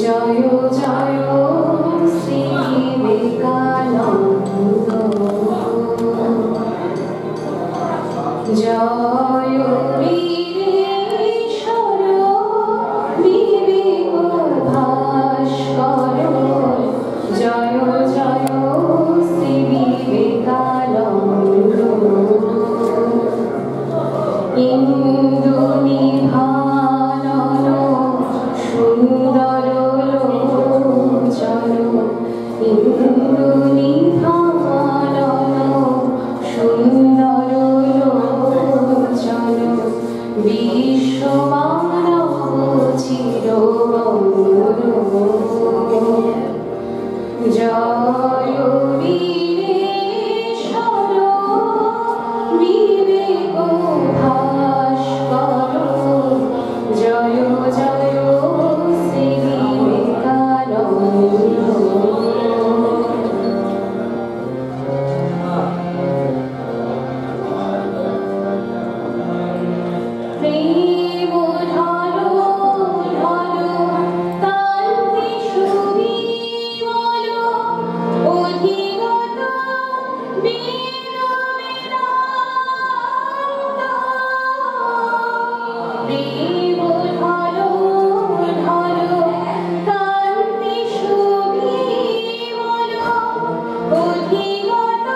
জয় জয় শ্রী বিবেকানন্দ, জয় বীরেশ্বর বিবেক ভাস্কর, জয় জয় শ্রী বিবেকানন্দ। ইন্দু নিভানন সুন্দর লোচন, ইন্দু নিভানন সুন্দর লোচন, বিশ্বমানব চিরবন্ধন। জয় বীরেশ্বর বিবেক ভাস্কর, জয় জয় শ্রী বিবেকানন্দ। প্রেম ধরো ধরো কান্তি সুবিমল, অধিগত বেদ বেদান্ত। প্রেম ধরো ধরো কান্তি সুবিমল, অধিগত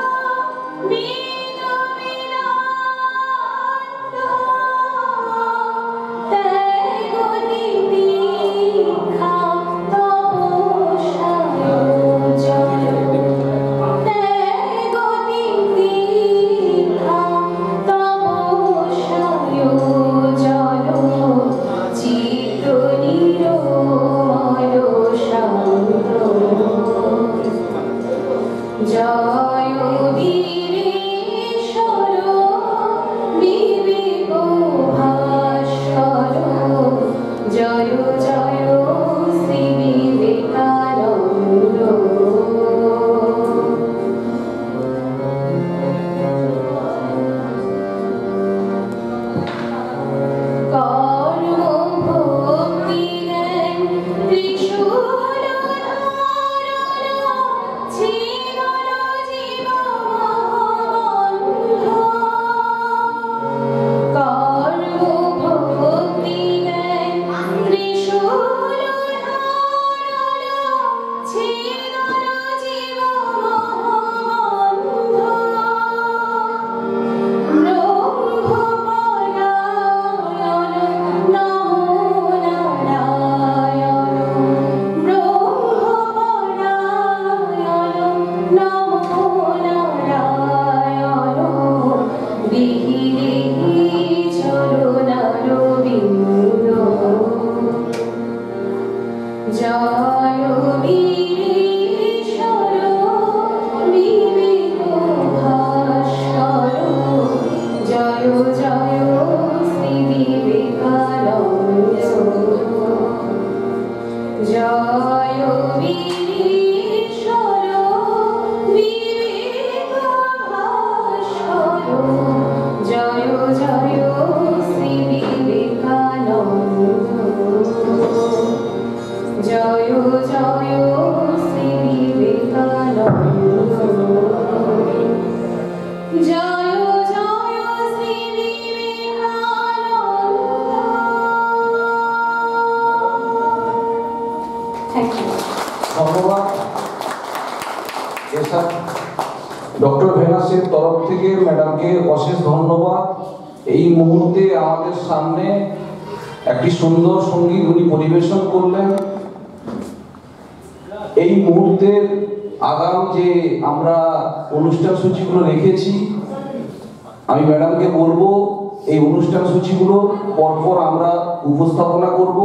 বেদ বেদান্ত। ত্যাগ তিতিক্ষা তপস্যায়োজন, ত্যাগ তিতিক্ষা তপস্যায়োজন, চিত্ত নিরমল শান্ত। জয় বীরেশ্বর বিবেক ভাস্কর, জয় জয় শ্রী বিবেকানন্দ। কর্ম ভক্তি জ্ঞান ত্রিশূল ধারণ, ছিন্ন জীব মহাবন্ধ। কর্ম ভক্তি জ্ঞান ত্রিশূল ধারণ, ছিন্ন জীব মহাবন্ধ। ব্রহ্মপরায়ণ নমো নারায়ণ, ব্রহ্মপরায়ণ নমো নারায়ণ, বিহিরে চরণারবিন্দ। জয় বীরেশ্বর বিবেক ভাস্কর, জয় জয় শ্রী বিবেকানন্দ। জয় বীরেশ্বর বিবেক ভাস্কর, জয় জয় শ্রী বিবেকানন্দ। জয় জয় শ্রী বিবেকানন্দ। জয় জয় শ্রী বিবেকানন্দ। Thank you. ধন্যবাদ। ডক্টর ভেনাসের তরফ থেকে ম্যাডামকে অশেষ ধন্যবাদ। এই মুহূর্তে আমাদের সামনে একটি সুন্দর সঙ্গীত উনি পরিবেশন করলেন। এই মুহূর্তে আগাম যে আমরা অনুষ্ঠান সূচিগুলো রেখেছি, আমি ম্যাডামকে বলবো এই অনুষ্ঠান সূচিগুলো পরপর আমরা উপস্থাপনা করব।